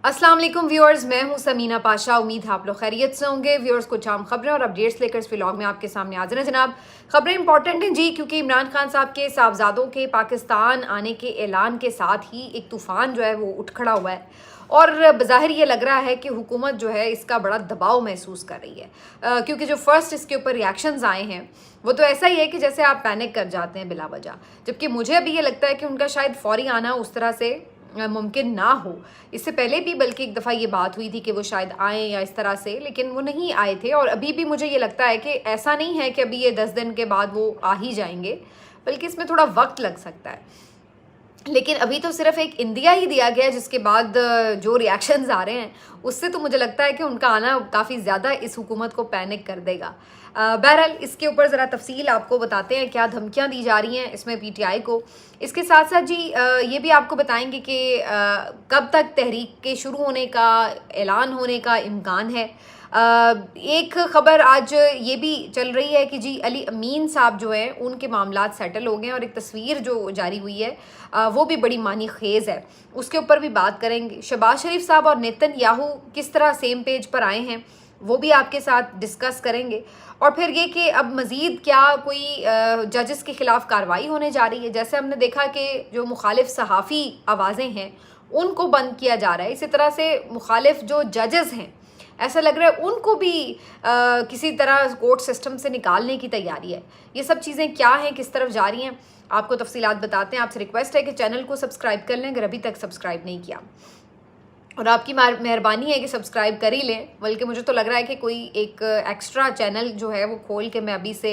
अस्सलाम वालेकुम व्यूअर्स, मैं हूं समीना पाशा। उम्मीद है आप लोग खैरियत से होंगे। व्यूअर्स, कुछ आम खबरें और अपडेट्स लेकर इस व्लॉग में आपके सामने हाजिर हैं जनाब। खबरें इंपॉर्टेंट हैं जी, क्योंकि इमरान खान साहब के साहबजादों के पाकिस्तान आने के ऐलान के साथ ही एक तूफ़ान जो है वो उठ खड़ा हुआ है और बज़ाहिर ये लग रहा है कि हुकूमत जो है इसका बड़ा दबाव महसूस कर रही है, क्योंकि जो फर्स्ट इसके ऊपर रिएक्शंस आए हैं वो तो ऐसा ही है कि जैसे आप पैनिक कर जाते हैं बिला वजह। जबकि मुझे अभी ये लगता है कि उनका शायद फौरी आना उस तरह से मुमकिन ना हो। इससे पहले भी बल्कि एक दफ़ा ये बात हुई थी कि वो शायद आए या इस तरह से, लेकिन वो नहीं आए थे। और अभी भी मुझे ये लगता है कि ऐसा नहीं है कि अभी ये 10 दिन के बाद वो आ ही जाएंगे, बल्कि इसमें थोड़ा वक्त लग सकता है। लेकिन अभी तो सिर्फ एक इंदिया ही दिया गया है, जिसके बाद जो रिएक्शंस आ रहे हैं उससे तो मुझे लगता है कि उनका आना काफ़ी ज़्यादा इस हुकूमत को पैनिक कर देगा। बहरहाल इसके ऊपर ज़रा तफसील आपको बताते हैं क्या धमकियां दी जा रही हैं इसमें पीटीआई को। इसके साथ साथ जी ये भी आपको बताएंगे कि कब तक तहरीक के शुरू होने का ऐलान होने का इम्कान है। एक ख़बर आज ये भी चल रही है कि जी अली अमीन साहब जो हैं उनके मामलात सेटल हो गए हैं, और एक तस्वीर जो जारी हुई है वो भी बड़ी मानी खेज़ है, उसके ऊपर भी बात करेंगे। शहबाज शरीफ साहब और नेतन्याहू किस तरह सेम पेज पर आए हैं वो भी आपके साथ डिस्कस करेंगे। और फिर ये कि अब मज़ीद क्या कोई जजेस के ख़िलाफ़ कार्रवाई होने जा रही है। जैसे हमने देखा कि जो मुखालिफ सहाफ़ी आवाज़ें हैं उनको बंद किया जा रहा है, इसी तरह से मुखालिफ जो जजेस हैं ऐसा लग रहा है उनको भी किसी तरह कोर्ट सिस्टम से निकालने की तैयारी है। ये सब चीज़ें क्या हैं, किस तरफ जा रही हैं, आपको तफसीलात बताते हैं। आपसे रिक्वेस्ट है कि चैनल को सब्सक्राइब कर लें अगर अभी तक सब्सक्राइब नहीं किया, और आपकी मेहरबानी है कि सब्सक्राइब कर ही लें। बल्कि मुझे तो लग रहा है कि कोई एक एक्स्ट्रा चैनल जो है वो खोल के मैं अभी से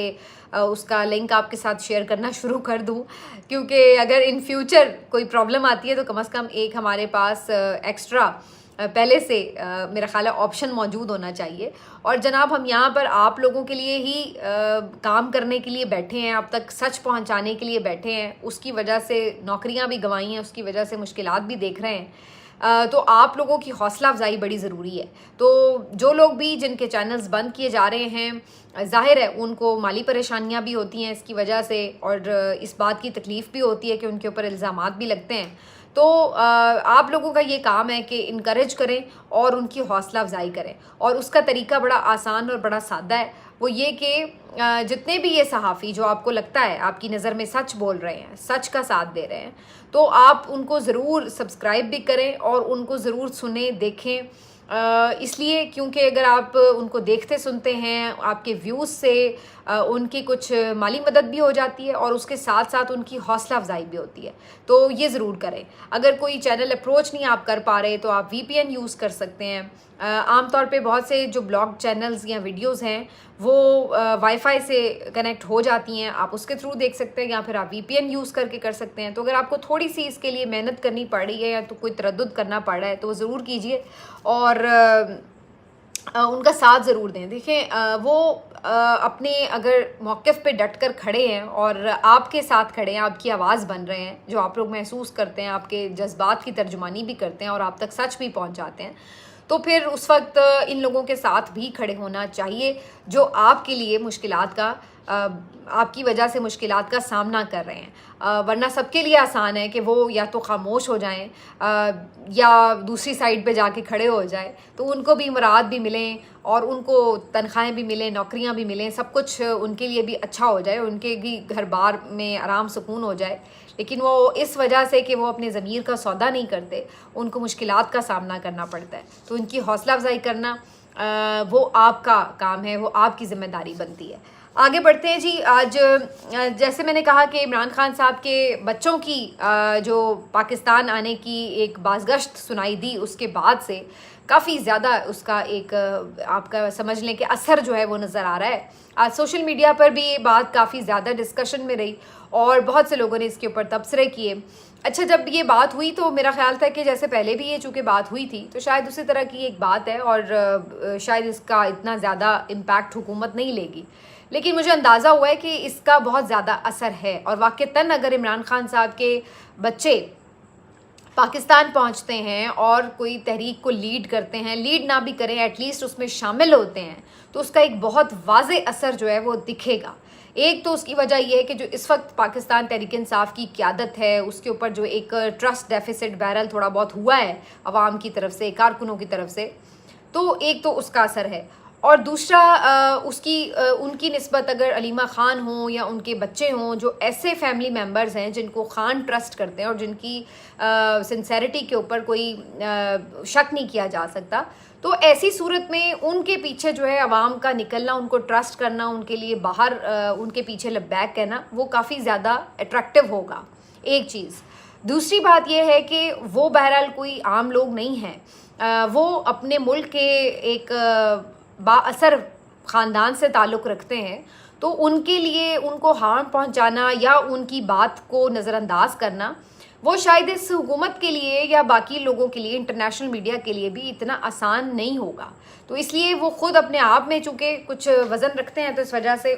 उसका लिंक आपके साथ शेयर करना शुरू कर दूं, क्योंकि अगर इन फ्यूचर कोई प्रॉब्लम आती है तो कम से कम एक हमारे पास एक्स्ट्रा पहले से मेरा ख्याल है ऑप्शन मौजूद होना चाहिए। और जनाब हम यहाँ पर आप लोगों के लिए ही काम करने के लिए बैठे हैं, अब तक सच पहुँचाने के लिए बैठे हैं। उसकी वजह से नौकरियाँ भी गंवाई हैं, उसकी वजह से मुश्किलात भी देख रहे हैं। तो आप लोगों की हौसला अफजाई बड़ी ज़रूरी है। तो जो लोग भी जिनके चैनल्स बंद किए जा रहे हैं, ज़ाहिर है उनको माली परेशानियां भी होती हैं इसकी वजह से, और इस बात की तकलीफ़ भी होती है कि उनके ऊपर इल्ज़ामात भी लगते हैं। तो आप लोगों का ये काम है कि इनकरेज करें और उनकी हौसला अफजाई करें, और उसका तरीका बड़ा आसान और बड़ा सादा है। वो ये कि जितने भी ये सहाफ़ी जो आपको लगता है आपकी नज़र में सच बोल रहे हैं, सच का साथ दे रहे हैं, तो आप उनको ज़रूर सब्सक्राइब भी करें और उनको ज़रूर सुने देखें। इसलिए क्योंकि अगर आप उनको देखते सुनते हैं, आपके व्यूज़ से उनकी कुछ माली मदद भी हो जाती है और उसके साथ साथ उनकी हौसला अफजाई भी होती है। तो ये ज़रूर करें। अगर कोई चैनल अप्रोच नहीं आप कर पा रहे तो आप वीपीएन यूज़ कर सकते हैं। आमतौर पे बहुत से जो ब्लॉग चैनल्स या वीडियोस हैं वो वाईफाई से कनेक्ट हो जाती हैं, आप उसके थ्रू देख सकते हैं, या फिर आप वीपीएन यूज़ करके कर सकते हैं। तो अगर आपको थोड़ी सी इसके लिए मेहनत करनी पड़ रही है या तो कोई तरद्दुद करना पड़ रहा है तो वो ज़रूर कीजिए और उनका साथ ज़रूर दें। देखें वो अपने अगर मौक़िफ़ पे डट कर खड़े हैं और आपके साथ खड़े हैं, आपकी आवाज़ बन रहे हैं, जो आप लोग महसूस करते हैं, आपके जज्बात की तर्जुमानी भी करते हैं और आप तक सच भी पहुंचाते हैं, तो फिर उस वक्त इन लोगों के साथ भी खड़े होना चाहिए जो आपके लिए मुश्किलात का आपकी वजह से मुश्किलात का सामना कर रहे हैं। वरना सबके लिए आसान है कि वो या तो खामोश हो जाएं या दूसरी साइड पे जाके खड़े हो जाए, तो उनको भी इमरात भी मिलें और उनको तनख्वाहें भी मिलें, नौकरियां भी मिलें, सब कुछ उनके लिए भी अच्छा हो जाए, उनके भी घर बार में आराम सुकून हो जाए। लेकिन वो इस वजह से कि वो अपने ज़मीर का सौदा नहीं करते, उनको मुश्किलात का सामना करना पड़ता है। तो उनकी हौसला अफजाई करना वो आपका काम है, वो आपकी ज़िम्मेदारी बनती है। आगे बढ़ते हैं जी। आज जैसे मैंने कहा कि इमरान खान साहब के बच्चों की जो पाकिस्तान आने की एक बाज़गश्त सुनाई दी, उसके बाद से काफ़ी ज़्यादा उसका एक आपका समझ लें कि असर जो है वो नज़र आ रहा है। आज सोशल मीडिया पर भी ये बात काफ़ी ज़्यादा डिस्कशन में रही और बहुत से लोगों ने इसके ऊपर तबसरे किए। अच्छा, जब ये बात हुई तो मेरा ख्याल था कि जैसे पहले भी ये चूँकि बात हुई थी तो शायद उसी तरह की एक बात है और शायद इसका इतना ज़्यादा इम्पैक्ट हुकूमत नहीं लेगी, लेकिन मुझे अंदाज़ा हुआ है कि इसका बहुत ज़्यादा असर है। और वाक़तन अगर इमरान खान साहब के बच्चे पाकिस्तान पहुंचते हैं और कोई तहरीक को लीड करते हैं, लीड ना भी करें एटलीस्ट उसमें शामिल होते हैं, तो उसका एक बहुत वाज़े असर जो है वो दिखेगा। एक तो उसकी वजह यह है कि जो इस वक्त पाकिस्तान तहरीक इंसाफ की क़यादत है उसके ऊपर जो एक ट्रस्ट डेफिसिट बहरहाल थोड़ा बहुत हुआ है अवाम की तरफ से, कारकुनों की तरफ से, तो एक तो उसका असर है। और दूसरा उनकी निस्बत अगर अलीमा ख़ान हो या उनके बच्चे हों जो ऐसे फैमिली मेम्बर्स हैं जिनको ख़ान ट्रस्ट करते हैं और जिनकी सिंसेरिटी के ऊपर कोई शक नहीं किया जा सकता, तो ऐसी सूरत में उनके पीछे जो है अवाम का निकलना, उनको ट्रस्ट करना, उनके लिए बाहर उनके पीछे लब्बैक कहना, वो काफ़ी ज़्यादा अट्रैक्टिव होगा, एक चीज़। दूसरी बात यह है कि वो बहरहाल कोई आम लोग नहीं हैं, वो अपने मुल्क के एक बाअसर ख़ानदान से ताल्लुक़ रखते हैं, तो उनके लिए उनको हार्म पहुंचाना या उनकी बात को नज़रअंदाज करना वो शायद इस हुकूमत के लिए या बाकी लोगों के लिए, इंटरनेशनल मीडिया के लिए भी इतना आसान नहीं होगा। तो इसलिए वो ख़ुद अपने आप में चूँकि कुछ वज़न रखते हैं, तो इस वजह से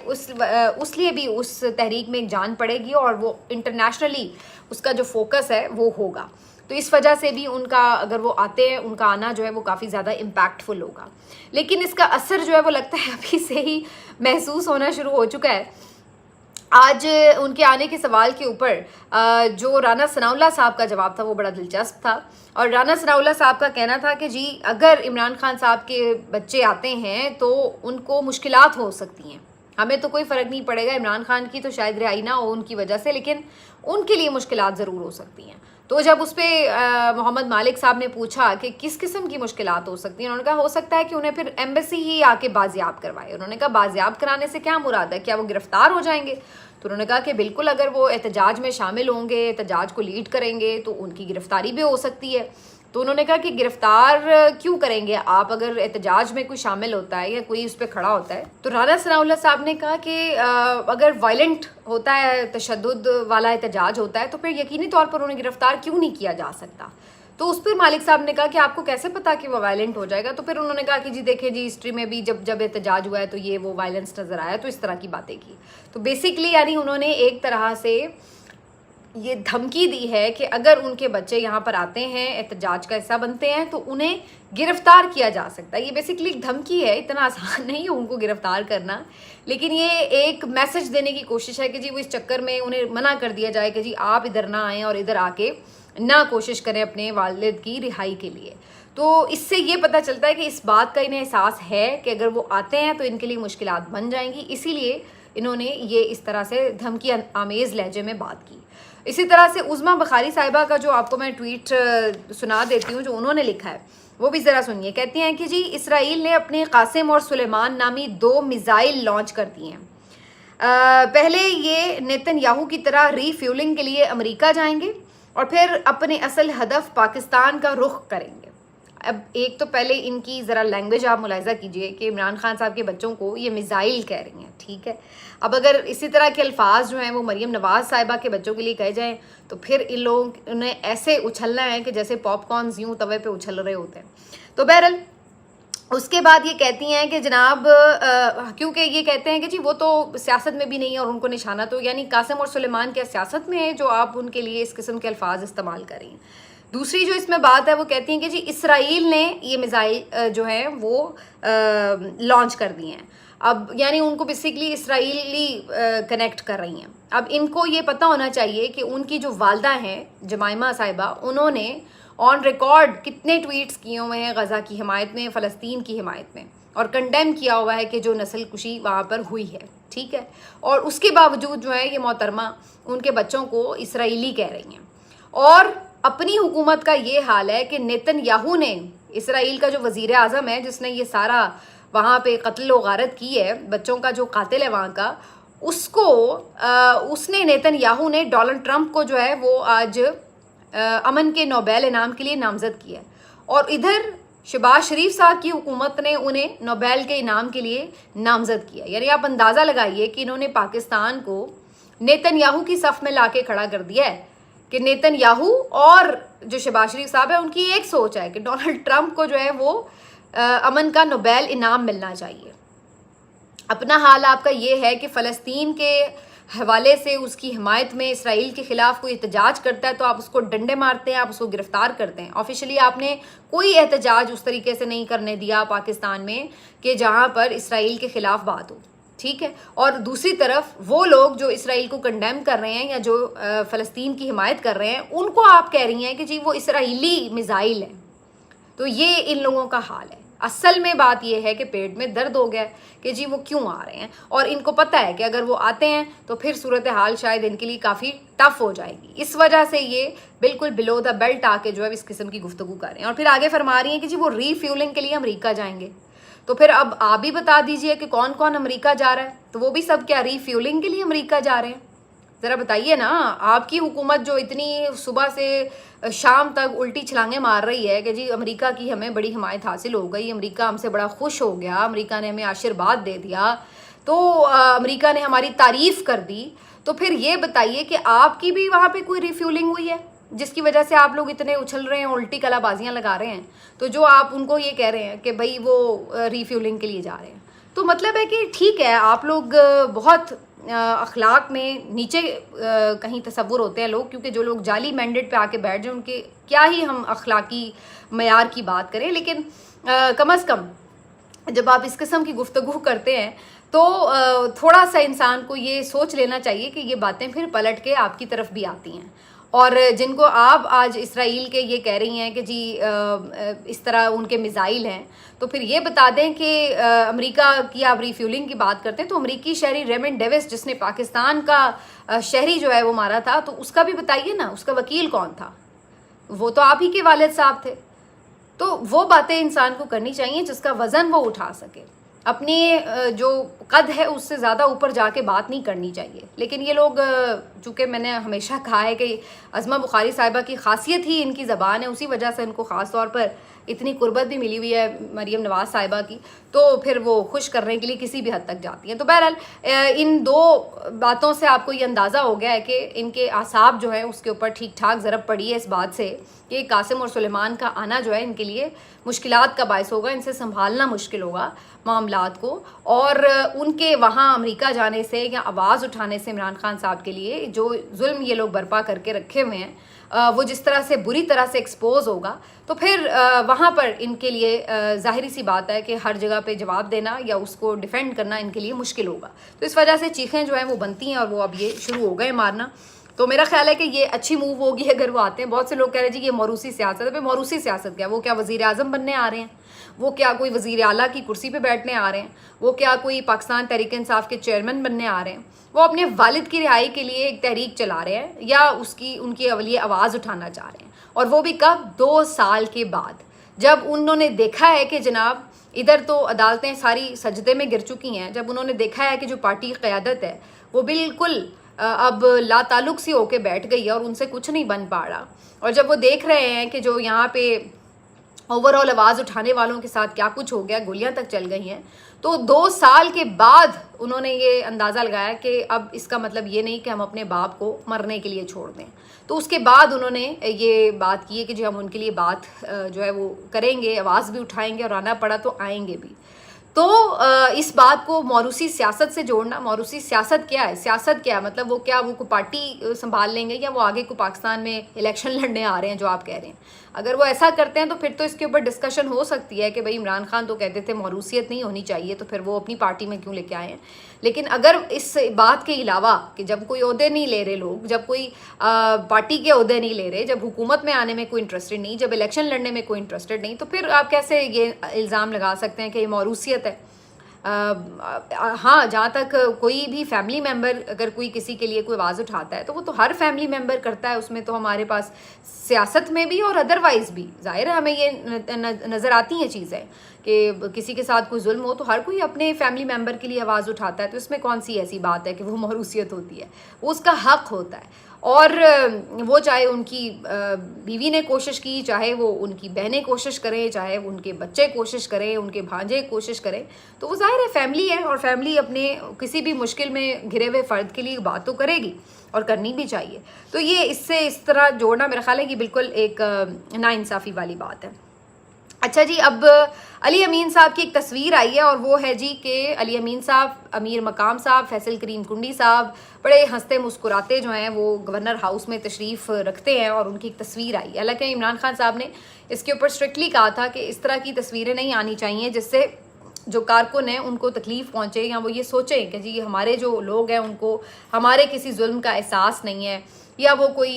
उसलिए भी उस तहरीक में एक जान पड़ेगी और वो इंटरनेशनली उसका जो फोकस है वो होगा। तो इस वजह से भी उनका, अगर वो आते हैं, उनका आना जो है वो काफ़ी ज़्यादा इम्पैक्टफुल होगा। लेकिन इसका असर जो है वो लगता है अभी से ही महसूस होना शुरू हो चुका है। आज उनके आने के सवाल के ऊपर जो राना सनाउल्लाह साहब का जवाब था वो बड़ा दिलचस्प था। और राना सनाउल्लाह साहब का कहना था कि जी अगर इमरान खान साहब के बच्चे आते हैं तो उनको मुश्किलात हो सकती हैं, हमें तो कोई फ़र्क नहीं पड़ेगा, इमरान खान की तो शायद रिहाई ना हो उनकी वजह से, लेकिन उनके लिए मुश्किलात ज़रूर हो सकती हैं। तो जब उस पर मोहम्मद मालिक साहब ने पूछा कि किस किस्म की मुश्किलात हो सकती हैं, उन्होंने कहा हो सकता है कि उन्हें फिर एम्बेसी ही आके बाजियाब करवाए। उन्होंने कहा बाजियाब कराने से क्या मुराद है, क्या वो गिरफ्तार हो जाएंगे? तो उन्होंने कहा कि बिल्कुल, अगर वो एहतजाज में शामिल होंगे, एहतजाज को लीड करेंगे, तो उनकी गिरफ्तारी भी हो सकती है। तो उन्होंने कहा कि गिरफ्तार क्यों करेंगे आप, अगर एहतजाज में कोई शामिल होता है या कोई उस पर खड़ा होता है। तो राना सनाउल्लाह साहब ने कहा कि अगर वायलेंट होता है, तशद्दुद वाला एहतजाज होता है, तो फिर यकीनी तौर पर उन्हें गिरफ्तार क्यों नहीं किया जा सकता। तो उस पर मालिक साहब ने कहा कि आपको कैसे पता कि वो वायलेंट हो जाएगा। तो फिर उन्होंने कहा कि जी देखिए जी, हिस्ट्री में भी जब एहतजाज हुआ है तो ये वो वायलेंस नज़र आया, तो इस तरह की बातें की। तो बेसिकली यानी उन्होंने एक तरह से ये धमकी दी है कि अगर उनके बच्चे यहाँ पर आते हैं, एहतजाज का हिस्सा बनते हैं, तो उन्हें गिरफ्तार किया जा सकता है। ये बेसिकली एक धमकी है, इतना आसान नहीं है उनको गिरफ्तार करना, लेकिन ये एक मैसेज देने की कोशिश है कि जी वो इस चक्कर में उन्हें मना कर दिया जाए कि जी आप इधर ना आएँ और इधर आके ना कोशिश करें अपने वालिद की रिहाई के लिए। तो इससे ये पता चलता है कि इस बात का इन्हें एहसास है कि अगर वो आते हैं तो इनके लिए मुश्किलात बन जाएंगी, इसीलिए इन्होंने ये इस तरह से धमकी आमेज़ लहजे में बात की। इसी तरह से उज़मा बुखारी साहिबा का जो आपको मैं ट्वीट सुना देती हूँ जो उन्होंने लिखा है, वो भी ज़रा सुनिए। कहती हैं कि जी इसराइल ने अपने कासिम और सुलेमान नामी 2 मिज़ाइल लॉन्च कर दिए हैं। पहले ये नेतन्याहू की तरह रीफ्यूलिंग के लिए अमेरिका जाएंगे और फिर अपने असल हदफ पाकिस्तान का रुख करेंगे। अब एक तो पहले इनकी ज़रा लैंग्वेज आप मुलाहिज़ा कीजिए कि इमरान खान साहब के बच्चों को ये मिज़ाइल कह रही हैं, ठीक है। अब अगर इसी तरह के अल्फाज जो हैं वो मरीम नवाज़ साहिबा के बच्चों के लिए कहे जाएँ तो फिर इन लोगों ने ऐसे उछलना है कि जैसे पॉपकॉर्न्स यूँ तवे पे उछल रहे होते हैं। तो बहरहाल उसके बाद ये कहती हैं कि जनाब क्योंकि ये कहते हैं कि जी वो तो सियासत में भी नहीं है और उनको निशाना तो यानी कासिम और सुलेमान क्या सियासत में है जो आप उनके लिए इस किस्म के अल्फाज इस्तेमाल कर रही हैं। दूसरी जो इसमें बात है वो कहती हैं कि जी इसराइल ने ये मिज़ाइल जो है वो लॉन्च कर दिए हैं। अब यानी उनको बेसिकली इसराइली कनेक्ट कर रही हैं। अब इनको ये पता होना चाहिए कि उनकी जो वालदा हैं जमाइमा साहिबा, उन्होंने ऑन रिकॉर्ड कितने ट्वीट्स किए हुए हैं गज़ा की हिमायत में, फ़लस्तीन की हिमायत में, और कंडेम किया हुआ है कि जो नस्ल कुशी वहाँ पर हुई है, ठीक है। और उसके बावजूद जो है ये मोहतरमा उनके बच्चों को इसराइली कह रही हैं। और अपनी हुकूमत का ये हाल है कि नेतन्याहू ने, इसराइल का जो वज़ीर आज़म है जिसने ये सारा वहाँ पे कत्ल व गारत की है, बच्चों का जो कातिल है वहाँ का, उसने नेतन्याहू ने डोनाल्ड ट्रंप को जो है वो आज अमन के नोबेल इनाम के लिए नामज़द किया। और इधर शहबाज शरीफ साहब की हुकूमत ने उन्हें नोबेल के इनाम के लिए नामज़द किया। यानी आप अंदाज़ा लगाइए कि इन्होंने पाकिस्तान को नेतन्याहू की सफ़ में लाके खड़ा कर दिया है कि नेतन्याहू और जो शहबाज शरीफ साहब है उनकी एक सोच है कि डोनाल्ड ट्रंप को जो है वो अमन का नोबेल इनाम मिलना चाहिए। अपना हाल आपका ये है कि फ़लस्तीन के हवाले से उसकी हिमायत में इसराइल के ख़िलाफ़ कोई एहतजाज करता है तो आप उसको डंडे मारते हैं, आप उसको गिरफ़्तार करते हैं। ऑफिशियली आपने कोई एहतजाज उस तरीके से नहीं करने दिया पाकिस्तान में कि जहाँ पर इसराइल के ख़िलाफ़ बात हो, ठीक है। और दूसरी तरफ वो लोग जो इसराइल को कंडेम कर रहे हैं या जो फ़लस्तीन की हिमायत कर रहे हैं, उनको आप कह रही हैं कि जी वो इसराइली मिज़ाइल हैं। तो ये इन लोगों का हाल है। असल में बात ये है कि पेट में दर्द हो गया कि जी वो क्यों आ रहे हैं, और इनको पता है कि अगर वो आते हैं तो फिर सूरत हाल शायद इनके लिए काफ़ी टफ हो जाएगी। इस वजह से ये बिल्कुल बिलो द बेल्ट आके जो है इस किस्म की गुफ्तगू कर रहे हैं। और फिर आगे फरमा रही हैं कि जी वो रीफ्यूलिंग के लिए अमेरिका जाएंगे। तो फिर अब आप भी बता दीजिए कि कौन कौन अमेरिका जा रहा है। तो वो भी सब क्या रीफ्यूलिंग के लिए अमेरिका जा रहे हैं? ज़रा बताइए ना। आपकी हुकूमत जो इतनी सुबह से शाम तक उल्टी छलांगे मार रही है कि जी अमेरिका की हमें बड़ी हिमायत हासिल हो गई, अमेरिका हमसे बड़ा खुश हो गया, अमेरिका ने हमें आशीर्वाद दे दिया, तो अमेरिका ने हमारी तारीफ़ कर दी, तो फिर ये बताइए कि आपकी भी वहाँ पे कोई रिफ्यूलिंग हुई है जिसकी वजह से आप लोग इतने उछल रहे हैं, उल्टी कलाबाजियाँ लगा रहे हैं? तो जो आप उनको ये कह रहे हैं कि भाई वो रिफ्यूलिंग के लिए जा रहे हैं, तो मतलब है कि ठीक है आप लोग बहुत अखलाक में नीचे कहीं तसव्वुर होते हैं लोग, क्योंकि जो लोग जाली मैंडेट पे आके बैठ जाए उनके क्या ही हम अखलाकी मयार की बात करें। लेकिन कम अज़ कम जब आप इस किस्म की गुफ्तगू करते हैं तो थोड़ा सा इंसान को ये सोच लेना चाहिए कि ये बातें फिर पलट के आपकी तरफ भी आती हैं। और जिनको आप आज इसराइल के ये कह रही हैं कि जी इस तरह उनके मिज़ाइल हैं, तो फिर ये बता दें कि अमेरिका की आप रिफ्यूलिंग की बात करते हैं तो अमेरिकी शहरी रेमंड डेविस जिसने पाकिस्तान का शहरी जो है वो मारा था, तो उसका भी बताइए ना, उसका वकील कौन था? वो तो आप ही के वालिद साहब थे। तो वो बातें इंसान को करनी चाहिए जिसका वज़न वो उठा सके। अपने जो कद है उससे ज़्यादा ऊपर जाके बात नहीं करनी चाहिए। लेकिन ये लोग, चूँकि मैंने हमेशा कहा है कि अज़मा बुखारी साहिबा की खासियत ही इनकी ज़बान है, उसी वजह से इनको ख़ास तौर पर इतनी कुर्बत भी मिली हुई है मरीम नवाज़ साहिबा की, तो फिर वो खुश करने के लिए किसी भी हद तक जाती हैं। तो बहरहाल इन दो बातों से आपको ये अंदाज़ा हो गया है कि इनके आसाब जो हैं उसके ऊपर ठीक ठाक ज़रब पड़ी है इस बात से कि कासिम और सुलेमान का आना जो है इनके लिए मुश्किलात का बायस होगा, इनसे संभालना मुश्किल होगा मामलात को। और उनके वहाँ अमेरिका जाने से या आवाज़ उठाने से इमरान खान साहब के लिए जो जुल्म ये लोग बर्पा करके रखे हुए हैं वो जिस तरह से बुरी तरह से एक्सपोज होगा, तो फिर वहाँ पर इनके लिए ज़ाहिरी सी बात है कि हर जगह पे जवाब देना या उसको डिफेंड करना इनके लिए मुश्किल होगा। तो इस वजह से चीखें जो हैं वो बनती हैं और वो अब ये शुरू हो गए मारना। तो मेरा ख्याल है कि ये अच्छी मूव होगी अगर वो आते हैं। बहुत से लोग कह रहे हैं जी ये मौरूसी सियासत है। भाई मौरूसी सियासत क्या? वो क्या वज़ीर आज़म बनने आ रहे हैं? वो क्या कोई वज़ीर आला की कुर्सी पे बैठने आ रहे हैं? वो क्या कोई पाकिस्तान तहरीक इंसाफ के चेयरमैन बनने आ रहे हैं? वो अपने वालिद की रिहाई के लिए एक तहरीक चला रहे हैं या उनकी अवली आवाज़ उठाना चाह रहे हैं, और वो भी कब? 2 साल के बाद, जब उन्होंने देखा है कि जनाब इधर तो अदालतें सारी सजदे में गिर चुकी हैं, जब उन्होंने देखा है कि जो पार्टी की क़यादत है वो बिल्कुल अब लाताल्लुक़ सी होके बैठ गई है और उनसे कुछ नहीं बन पा रहा, और जब वो देख रहे हैं कि जो यहाँ पे ओवरऑल आवाज़ उठाने वालों के साथ क्या कुछ हो गया, गोलियां तक चल गई हैं, तो 2 साल के बाद उन्होंने ये अंदाज़ा लगाया कि अब इसका मतलब ये नहीं कि हम अपने बाप को मरने के लिए छोड़ दें। तो उसके बाद उन्होंने ये बात की है कि जो हम उनके लिए बात जो है वो करेंगे, आवाज़ भी उठाएंगे और आना पड़ा तो आएंगे भी। तो इस बात को मौरूसी सियासत से जोड़ना, मौरूसी सियासत क्या है? सियासत क्या है? मतलब वो क्या वो पार्टी संभाल लेंगे या वो आगे को पाकिस्तान में इलेक्शन लड़ने आ रहे हैं जो आप कह रहे हैं? अगर वो ऐसा करते हैं तो फिर तो इसके ऊपर डिस्कशन हो सकती है कि भाई इमरान खान तो कहते थे मौरूसियत नहीं होनी चाहिए, तो फिर वो अपनी पार्टी में क्यों लेके आए हैं। लेकिन अगर इस बात के अलावा कि जब कोई ओहदे नहीं ले रहे लोग, जब कोई पार्टी के ओहदे नहीं ले रहे, जब हुकूमत में आने में कोई इंटरेस्टेड नहीं, जब इलेक्शन लड़ने में कोई इंटरेस्टेड नहीं, तो फिर आप कैसे ये इल्ज़ाम लगा सकते हैं कि ये मौरूसियत है। हाँ, जहाँ तक कोई भी फैमिली मेम्बर अगर कोई किसी के लिए कोई आवाज़ उठाता है तो वो तो हर फैमिली मेम्बर करता है, उसमें तो हमारे पास सियासत में भी और अदरवाइज़ भी ज़ाहिर है हमें ये नज़र आती हैं चीज़ें कि किसी के साथ कोई जुल्म हो तो हर कोई अपने फैमिली मेम्बर के लिए आवाज़ उठाता है। तो इसमें कौन सी ऐसी बात है कि वो मौरूसियत होती है? वो उसका हक़ होता है। और वो चाहे उनकी बीवी ने कोशिश की, चाहे वो उनकी बहनें कोशिश करें, चाहे उनके बच्चे कोशिश करें, उनके भांजे कोशिश करें, तो वो ज़ाहिर है फैमिली है और फैमिली अपने किसी भी मुश्किल में घिरे हुए फ़र्द के लिए बात तो करेगी और करनी भी चाहिए। तो ये इससे इस तरह जोड़ना मेरा ख्याल है कि बिल्कुल एक नाइंसाफ़ी वाली बात है। अच्छा जी, अब अली अमीन साहब की एक तस्वीर आई है और वो है जी कि अली अमीन साहब, अमीर मकाम साहब, फैसल करीम कुंडी साहब बड़े हंसते मुस्कुराते जो हैं वो गवर्नर हाउस में तशरीफ़ रखते हैं और उनकी एक तस्वीर आई। हालांकि इमरान खान साहब ने इसके ऊपर स्ट्रिक्टली कहा था कि इस तरह की तस्वीरें नहीं आनी चाहिए जिससे जो कारकुन हैं उनको तकलीफ़ पहुँचे या वो ये सोचें कि जी हमारे जो लोग हैं उनको हमारे किसी जुल्म का एहसास नहीं है या वो कोई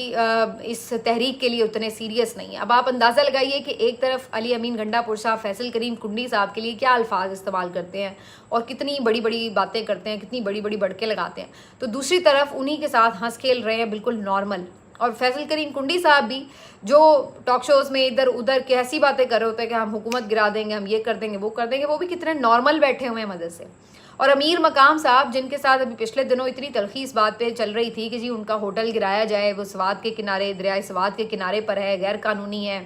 इस तहरीक के लिए उतने सीरियस नहीं है। अब आप अंदाज़ा लगाइए कि एक तरफ अली अमीन गंडापुर साहब फैसल करीम कुंडी साहब के लिए क्या अल्फाज इस्तेमाल करते हैं और कितनी बड़ी बड़ी बातें करते हैं, कितनी बड़ी बड़ी बढ़के लगाते हैं, तो दूसरी तरफ उन्हीं के साथ हंस खेल रहे हैं बिल्कुल नॉर्मल। और फैसल करीम कुंडी साहब भी जो टॉक शोज़ में इधर उधर कैसी बातें कर रहे होते हैं कि हम हुकूमत गिरा देंगे, हम ये कर देंगे, वो कर देंगे, वो भी कितने नॉर्मल बैठे हुए हैं मदद से। और अमीर मकाम साहब जिनके साथ अभी पिछले दिनों इतनी तलखी इस बात पे चल रही थी कि जी उनका होटल गिराया जाए, वो स्वात के किनारे, दरिया स्वात के किनारे पर है, गैर कानूनी है,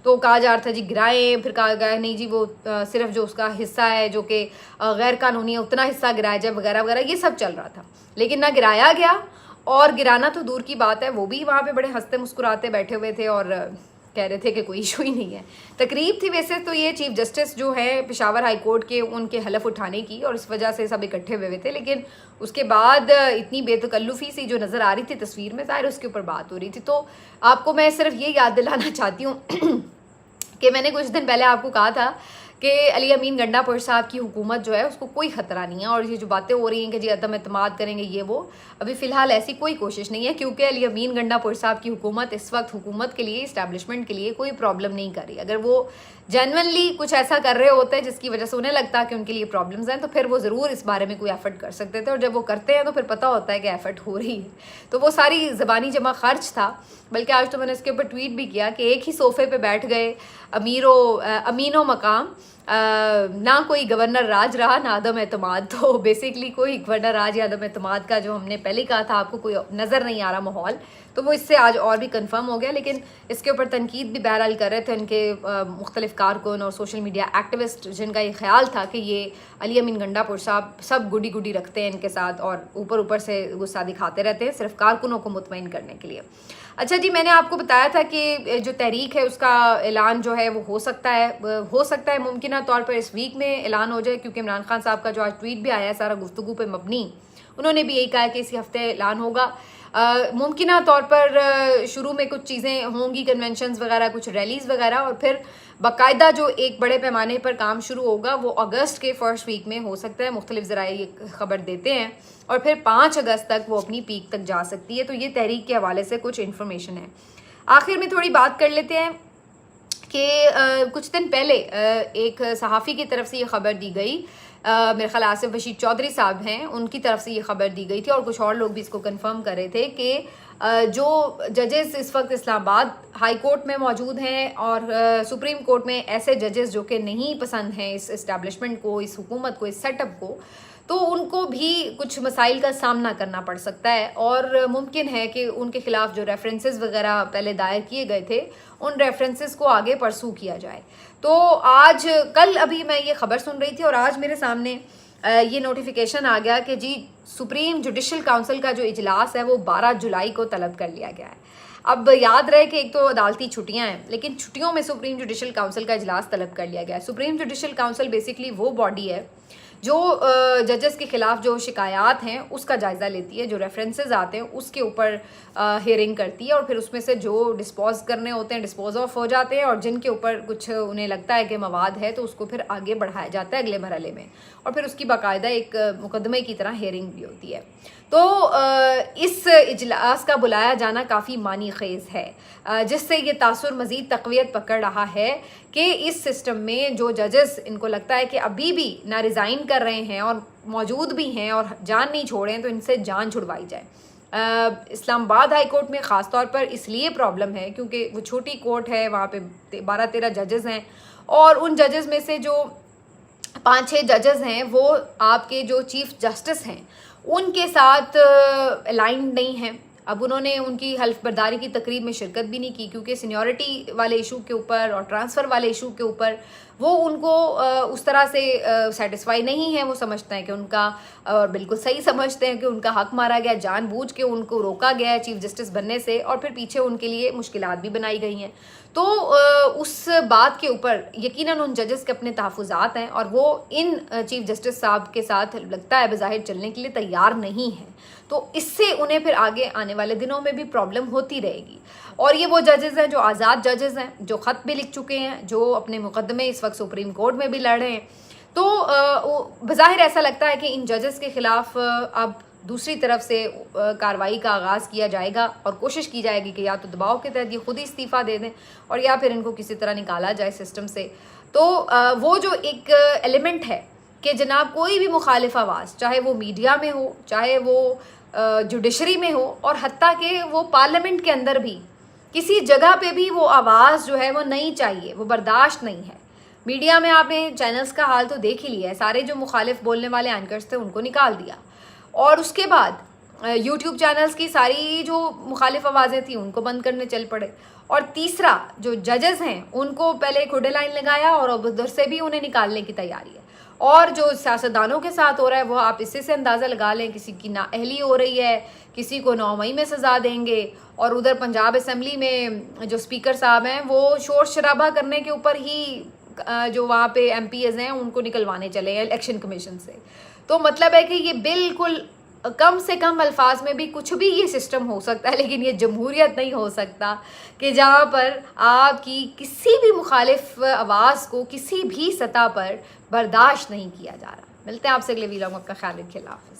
तो कहा जा रहा था जी गिराएं, फिर कहा गया नहीं जी वो सिर्फ जो उसका हिस्सा है जो कि गैर कानूनी है उतना हिस्सा गिराया जाए वगैरह वगैरह, ये सब चल रहा था। लेकिन ना गिराया गया और गिराना तो दूर की बात है, वो भी वहाँ पे बड़े हंसते मुस्कुराते बैठे हुए थे और कह रहे थे कि कोई इशू ही नहीं है। तकरीब थी वैसे तो ये चीफ जस्टिस जो है पेशावर हाई कोर्ट के, उनके हलफ उठाने की, और इस वजह से सब इकट्ठे हुए थे। लेकिन उसके बाद इतनी बेतकल्लुफ़ी सी जो नज़र आ रही थी तस्वीर में, ज़ाहिर उसके ऊपर बात हो रही थी। तो आपको मैं सिर्फ ये याद दिलाना चाहती हूँ कि मैंने कुछ दिन पहले आपको कहा था कि अली अमीन गंडापुर साहब की हुकूमत जो है उसको कोई ख़तरा नहीं है, और ये जो बातें हो रही हैं कि जी अदम एतमाद करेंगे ये वो, अभी फ़िलहाल ऐसी कोई कोशिश नहीं है, क्योंकि अली अमीन गंडापुर साहब की हुकूमत इस वक्त हुकूमत के लिए, इस्टेब्लिशमेंट के लिए कोई प्रॉब्लम नहीं कर रही। अगर वो जेन्युइनली कुछ ऐसा कर रहे होते हैं जिसकी वजह से उन्हें लगता है कि उनके लिए प्रॉब्लम्स हैं, तो फिर वो ज़रूर इस बारे में कोई एफर्ट कर सकते थे, और जब वो करते हैं तो फिर पता होता है कि एफर्ट हो रही है। तो वो सारी ज़बानी जमा खर्च था। बल्कि आज तो मैंने इसके ऊपर ट्वीट भी किया कि एक ही सोफ़े पे बैठ गए अमीनो मकाम, ना कोई गवर्नर राज रहा ना आदम एतमाद। तो बेसिकली कोई गवर्नर राज या आदम एतमाद का जो हमने पहले कहा था आपको कोई नज़र नहीं आ रहा माहौल, तो वो इससे आज और भी कंफर्म हो गया। लेकिन इसके ऊपर तनकीद भी बहरहाल कर रहे थे उनके मुख्तलिफ कारकुन और सोशल मीडिया एक्टिविस्ट, जिनका ये ख्याल था कि ये अली अमीन गंडापुर साहब सब गुडी गुडी रखते हैं इनके साथ और ऊपर ऊपर से गुस्सा दिखाते रहते हैं सिर्फ कारकुनों को मुतमईन करने के लिए। अच्छा जी, मैंने आपको बताया था कि जो तहरीक है उसका ऐलान जो है वो हो सकता है मुमकिन तौर पर इस वीक में ऐलान हो जाए, क्योंकि इमरान खान साहब का जो आज ट्वीट भी आया है सारा गुफ्तगू पे मबनी, उन्होंने भी यही कहा है कि इसी हफ्ते ऐलान होगा। मुमकिन तौर पर शुरू में कुछ चीज़ें होंगी, कन्वेंशंस वगैरह, कुछ रैलीज़ वगैरह, और फिर बाकायदा जो एक बड़े पैमाने पर काम शुरू होगा वो अगस्त के फर्स्ट वीक में हो सकता है। मुख्तलिफ ज़राए ये खबर देते हैं, और फिर 5 अगस्त तक वो अपनी पीक तक जा सकती है। तो ये तहरीक के हवाले से कुछ इन्फॉर्मेशन है। आखिर में थोड़ी बात कर लेते हैं कि कुछ दिन पहले एक सहाफ़ी की तरफ से ये खबर दी गई, मेरे ख्याल आसिफ रशीद चौधरी साहब हैं, उनकी तरफ से ये खबर दी गई थी, और कुछ और लोग भी इसको कंफर्म कर रहे थे कि जो जजेस इस वक्त इस्लामाबाद हाई कोर्ट में मौजूद हैं और सुप्रीम कोर्ट में ऐसे जजेस जो कि नहीं पसंद हैं इस इस्टेब्लिशमेंट को, इस हुकूमत को, इस सेटअप को, तो उनको भी कुछ मसाइल का सामना करना पड़ सकता है, और मुमकिन है कि उनके खिलाफ जो रेफरेंसेस वगैरह पहले दायर किए गए थे उन रेफरेंसेस को आगे परसू किया जाए। तो आज कल अभी मैं ये खबर सुन रही थी और आज मेरे सामने ये नोटिफिकेशन आ गया कि जी सुप्रीम जुडिशल काउंसिल का जो इजलास है वो 12 जुलाई को तलब कर लिया गया है। अब याद रहे कि एक तो अदालती छुट्टियां हैं, लेकिन छुट्टियों में सुप्रीम जुडिशल काउंसिल का इजलास तलब कर लिया गया है। सुप्रीम जुडिशल काउंसिल बेसिकली वो बॉडी है जो जजेस के खिलाफ जो शिकायत हैं उसका जायज़ा लेती है, जो रेफरेंसेस आते हैं उसके ऊपर हियरिंग करती है, और फिर उसमें से जो डिस्पोज करने होते हैं डिस्पोज ऑफ हो जाते हैं, और जिनके ऊपर कुछ उन्हें लगता है कि मवाद है तो उसको फिर आगे बढ़ाया जाता है अगले मरहले में, और फिर उसकी बाकायदा एक मुकदमे की तरह हियरिंग भी होती है। तो इस इजलास का बुलाया जाना काफ़ी मानी खेज़ है, जिससे ये तासुर मज़ीद तक़वियत पकड़ रहा है कि इस सिस्टम में जो जजेस इनको लगता है कि अभी भी ना रिज़ाइन कर रहे हैं और मौजूद भी हैं और जान नहीं छोड़े हैं, तो इनसे जान छुड़वाई जाए। इस्लामाबाद हाई कोर्ट में ख़ास तौर पर इसलिए प्रॉब्लम है क्योंकि वो छोटी कोर्ट है, वहाँ पे 12-13 जजेस हैं, और उन जजेस में से जो 5-6 जजेस हैं वो आपके जो चीफ जस्टिस हैं उनके साथ अलाइंड नहीं हैं। अब उन्होंने उनकी हल्फ बर्दारी की तकरीब में शिरकत भी नहीं की, क्योंकि सीनियरिटी वाले इशू के ऊपर और ट्रांसफ़र वाले इशू के ऊपर वो उनको उस तरह से सेटिस्फाई नहीं है। वो समझते हैं कि उनका, और बिल्कुल सही समझते हैं कि उनका हक मारा गया, जानबूझ के उनको रोका गया है चीफ जस्टिस बनने से, और फिर पीछे उनके लिए मुश्किलात भी बनाई गई हैं। तो उस बात के ऊपर यकीनन उन जजेस के अपने तहफ़्फ़ुज़ात हैं और वो इन चीफ जस्टिस साहब के साथ लगता है बज़ाहिर चलने के लिए तैयार नहीं हैं। तो इससे उन्हें फिर आगे आने वाले दिनों में भी प्रॉब्लम होती रहेगी। और ये वो जजेस हैं जो आज़ाद जजेस हैं, जो ख़त भी लिख चुके हैं, जो अपने मुकदमे इस वक्त सुप्रीम कोर्ट में भी लड़ रहे हैं। तो बज़ाहिर ऐसा लगता है कि इन जजेस के ख़िलाफ़ अब दूसरी तरफ से कार्रवाई का आगाज़ किया जाएगा और कोशिश की जाएगी कि या तो दबाव के तहत ये खुद ही इस्तीफ़ा दे दें और या फिर इनको किसी तरह निकाला जाए सिस्टम से। तो वो जो एक एलिमेंट है कि जनाब कोई भी मुखालिफ आवाज़, चाहे वो मीडिया में हो, चाहे वो जुडिशरी में हो और हत्ता कि वो पार्लियामेंट के अंदर भी किसी जगह पे भी वो आवाज़ जो है वो नहीं चाहिए, वो बर्दाश्त नहीं है। मीडिया में आपने चैनल्स का हाल तो देख ही लिया है, सारे जो मुखालिफ बोलने वाले एंकर्स थे उनको निकाल दिया और उसके बाद यूट्यूब चैनल्स की सारी जो मुखालिफ आवाज़ें थी उनको बंद करने चल पड़े। और तीसरा जो जजेस हैं उनको पहले खुडे लाइन लगाया और अब उधर से भी उन्हें निकालने की तैयारी है। और जो सियासतदानों के साथ हो रहा है वो आप इससे से अंदाज़ा लगा लें, किसी की नाअहली हो रही है, किसी को 9 मई में सज़ा देंगे और उधर पंजाब असम्बली में जो स्पीकर साहब हैं वो शोर शराबा करने के ऊपर ही जो वहाँ पे MPs हैं उनको निकलवाने चले हैं इलेक्शन कमीशन से। तो मतलब है कि ये बिल्कुल कम से कम अल्फाज में भी कुछ भी ये सिस्टम हो सकता है, लेकिन ये जमहूरियत नहीं हो सकता कि जहाँ पर आपकी किसी भी मुखालिफ आवाज़ को किसी भी सतह पर बर्दाश्त नहीं किया जा रहा। मिलते हैं आपसे अगले वीडियो में, आपका ख्याल रखिए। अल्लाह हाफ़िज़।